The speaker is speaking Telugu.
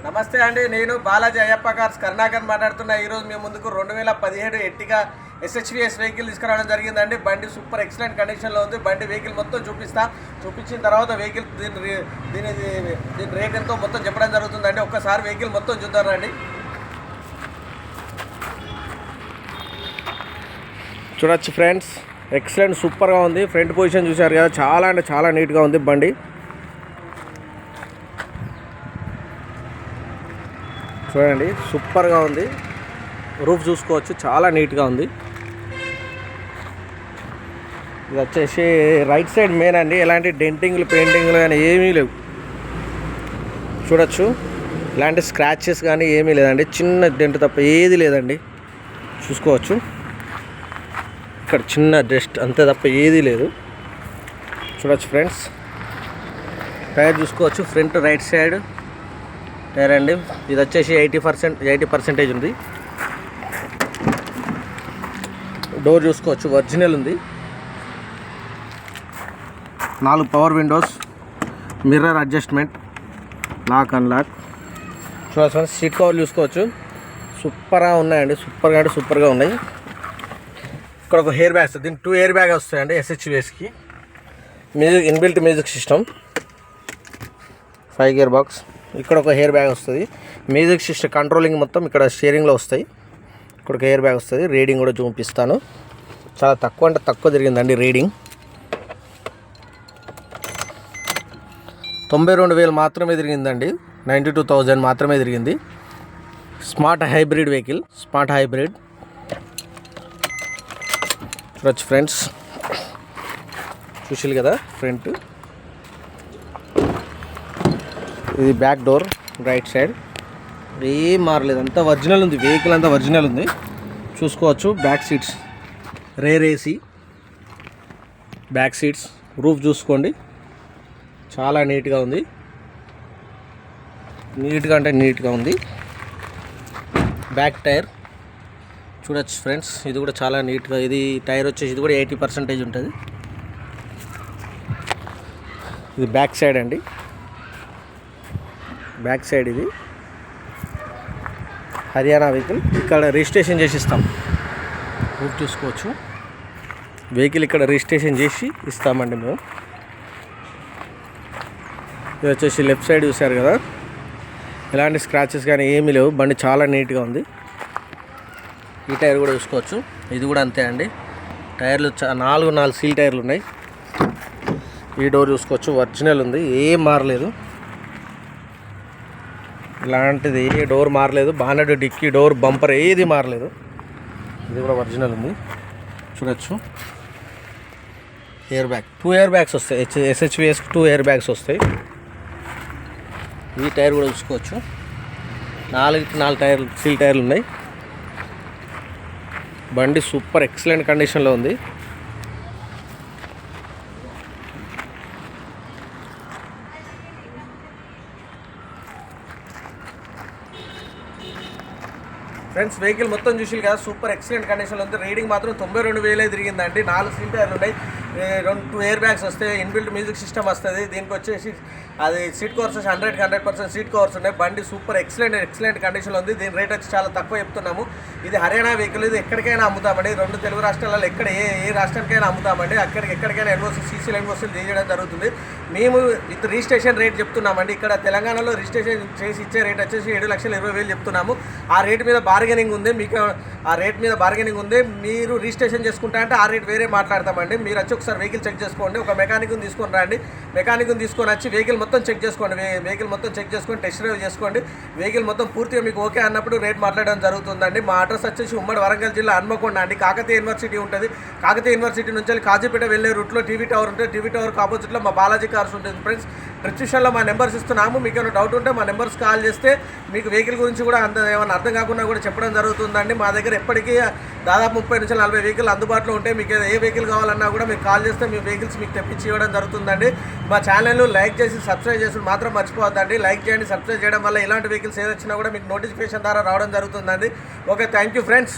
నమస్తే అండి, నేను బాలాజీ అయ్యప్ప కార్స్ కర్ణాకర్ మాట్లాడుతున్నా. ఈరోజు మేము ముందుకు 2017 ఎర్టిగా SHVS వెహికల్ తీసుకురావడం జరిగిందండి. బండి సూపర్ ఎక్సలెంట్ కండిషన్లో ఉంది. బండి వెహికల్ మొత్తం చూపించిన తర్వాత వెహికల్ దీని రేట్ ఎంతో మొత్తం చెప్పడం జరుగుతుందండి. ఒక్కసారి వెహికల్ మొత్తం చూద్దారండి. చూడొచ్చు ఫ్రెండ్స్, ఎక్సలెంట్ సూపర్గా ఉంది. ఫ్రంట్ పొజిషన్ చూశారు కదా, చాలా అంటే చాలా నీట్గా ఉంది బండి. చూడండి, సూపర్గా ఉంది. రూఫ్ చూసుకోవచ్చు, చాలా నీట్గా ఉంది. ఇది వచ్చేసి రైట్ సైడ్ మెయిన్ అండి. ఎలాంటి డెంటింగ్లు పెయింటింగ్లు కానీ ఏమీ లేవు. చూడొచ్చు, ఇలాంటి స్క్రాచెస్ కానీ ఏమీ లేదండి. చిన్న డెంట్ తప్ప ఏది లేదండి. చూసుకోవచ్చు, ఇక్కడ చిన్న డస్ట్ అంతే తప్ప ఏదీ లేదు. చూడొచ్చు ఫ్రెండ్స్, టైర్ చూసుకోవచ్చు. ఫ్రంట్ రైట్ సైడ్ టైర్ అండి. ఇది వచ్చేసి 80% ఉంది. డోర్ చూసుకోవచ్చు, ఒరిజినల్ ఉంది. 4 power windows, mirror adjustment, lock unlock. చూడవచ్చు, సీట్ కవర్ చూసుకోవచ్చు. సూపర్గా ఉన్నాయండి. సూపర్గా అంటే సూపర్గా ఉన్నాయి. ఇక్కడ ఒక హెయిర్ బ్యాగ్స్, దీనికి 2 ఎయిర్ బ్యాగ్ వస్తాయండి SHVSకి. Music inbuilt music system, 5 gearbox. ఇక్కడ ఒక హెయిర్ బ్యాగ్ వస్తుంది. మ్యూజిక్ సిస్టమ్ కంట్రోలింగ్ మొత్తం ఇక్కడ స్టీరింగ్లో వస్తాయి. ఇక్కడ ఒక హెయిర్ బ్యాగ్ వస్తుంది. రీడింగ్ కూడా చూపిస్తాను. చాలా తక్కువ అంటే తక్కువ తిరిగిందండి రీడింగ్. 92,000 మాత్రమే తిరిగిందండి. 92,000 మాత్రమే తిరిగింది. Smart hybrid vehicle, smart hybrid. చూడొచ్చు ఫ్రెండ్స్, చూసారు కదా ఫ్రంట్. ఇది బ్యాక్ డోర్ రైట్ సైడ్, ఏం మారలేదు, అంతా ఒరిజినల్ ఉంది. వెహికల్ అంతా ఒరిజినల్ ఉంది. చూసుకోవచ్చు, back seats rare AC, back seats. Roof చూసుకోండి, చాలా నీట్గా ఉంది. నీట్గా అంటే నీట్గా ఉంది. బ్యాక్ టైర్ చూడొచ్చు ఫ్రెండ్స్, ఇది కూడా చాలా నీట్గా. ఇది టైర్ వచ్చేసి ఇది కూడా 80% ఉంటుంది. ఇది బ్యాక్ సైడ్ అండి. బ్యాక్ సైడ్ ఇది హర్యానా వెహికల్. ఇక్కడ రిజిస్ట్రేషన్ చేసి ఇస్తాం. రూట్ చూసుకోవచ్చు, వెహికల్ ఇక్కడ రిజిస్ట్రేషన్ చేసి ఇస్తామండి మేము. ఇది వచ్చేసి లెఫ్ట్ సైడ్ చూసారు కదా, ఎలాంటి స్క్రాచెస్ కానీ ఏమీ లేవు. బండి చాలా నీట్గా ఉంది. ఈ టైర్ కూడా చూసుకోవచ్చు, ఇది కూడా అంతే అండి. టైర్లు 4 సీల్ టైర్లు ఉన్నాయి. ఈ డోర్ చూసుకోవచ్చు, ఒరిజినల్ ఉంది, ఏం మారలేదు. ఇలాంటిది ఏ డోర్ మారలేదు. బానెట్, డిక్కీ, డోర్, బంపర్ ఏది మారలేదు. ఇది కూడా ఒరిజినల్ ఉంది. చూడొచ్చు, ఎయిర్ బ్యాగ్, 2 ఎయిర్ బ్యాగ్స్ వస్తాయి. SHVSకి 2 ఎయిర్ బ్యాగ్స్ వస్తాయి. ఈ టైర్ కూడా చూసుకోవచ్చు, 4 టైర్లు సీల్ టైర్లు ఉన్నాయి. బండి సూపర్ ఎక్సలెంట్ కండిషన్లో ఉంది. ఫ్రెండ్స్, వెహికల్ మొత్తం చూసి కదా, సూపర్ ఎక్సలెంట్ కండిషన్లో ఉంది. రీడింగ్ మాత్రం 92,000 తిరిగిందండి. 4 సీట్ టైర్లు ఉన్నాయి. 2 ఎయిర్ బ్యాగ్స్ వస్తాయి. ఇన్బిల్ట్ మ్యూజిక్ సిస్టమ్ వస్తుంది. దీనికి వచ్చేసి అది సీట్ కవర్స్ 100% సీట్ కవర్స్ ఉన్నాయి. బండి సూపర్ ఎక్సలెంట్ కండిషన్లో ఉంది. దీని రేట్ వచ్చి చాలా తక్కువ చెప్తున్నాము. ఇది హర్యానా వెహికల్. ఇది ఎక్కడికైనా అమ్ముతామండి. 2 తెలుగు రాష్ట్రాలలో ఎక్కడ ఏ రాష్ట్రానికైనా అమ్ముతామండి. ఎక్కడికైనా సీసీలు ఎన్ఓసీలు తీయడం జరుగుతుంది. మేము విత్ రిజిస్ట్రేషన్ రేట్ చెప్తున్నామండి. ఇక్కడ తెలంగాణలో రిజిస్ట్రేషన్ చేసి ఇచ్చే రేట్ వచ్చేసి 7,20,000 చెప్తున్నాము. ఆ రేట్ మీద బార్గెనింగ్ ఉంది. మీకు ఆ రేట్ మీద బార్గెనింగ్ ఉంది. మీరు రిజిస్ట్రేషన్ చేసుకుంటా అంటే ఆ రేట్ వేరే మాట్లాడతామండి. మీరు వచ్చి ఒకసారి వెహికల్ చెక్ చేసుకోండి. ఒక మెకానిక్ని తీసుకొని రండి. మెకానిక్ని తీసుకొని వచ్చి వెహికల్ మొత్తం చెక్ చేసుకోండి. వెహికల్ మొత్తం చెక్ చేసుకొని టెస్ట్ డ్రైవ్ చేసుకోండి. వెహికల్ మొత్తం పూర్తిగా మీకు ఓకే అన్నప్పుడు రేట్ మాట్లాడడం జరుగుతుందండి. మా అడ్రస్ వచ్చేసి ఉమ్మడి వరంగల్ జిల్లా హన్మకొండ అండి. కాకతీయ యూనివర్సిటీ ఉంటుంది. కాకతీయ యూనివర్సిటీ నుంచి కాజీపేట వెళ్ళే రూట్లో టీవీ టవర్ ఉంటుంది. టీవీ టవర్కి ఆపోజిట్లో మా బాలాజీ కార్స్ ఉంటుంది. ఫ్రెండ్స్, డిస్క్రిప్షన్లో మా నెంబర్స్ ఇస్తున్నాము. మీకు ఏమైనా డౌట్ ఉంటే మా నెంబర్స్ కాల్ చేస్తే మీకు వెహికల్ గురించి కూడా ఏమైనా అర్థం కాకుండా కూడా చెప్పడం జరుగుతుందండి. మా దగ్గర ఎప్పటికీ దాదాపు 30 నుంచి 40 వెహికల్ అందుబాటులో ఉంటాయి. మీకు ఏ వెహికల్ కావాలన్నా కూడా మీకు కాల్ చేస్తే మీ వెహికల్స్ మీకు తెప్పించి ఇవ్వడం జరుగుతుందండి. మా ఛానల్ను లైక్ చేసి సబ్స్క్రైబ్ చేసి మాత్రం మర్చిపోవద్దండి. లైక్ చేయండి, సబ్స్క్రైబ్ చేయడం వల్ల ఇలాంటి వెహికల్స్ ఏదొచ్చినా కూడా మీకు నోటిఫికేషన్ ద్వారా రావడం జరుగుతుందండి. Okay, thank you friends.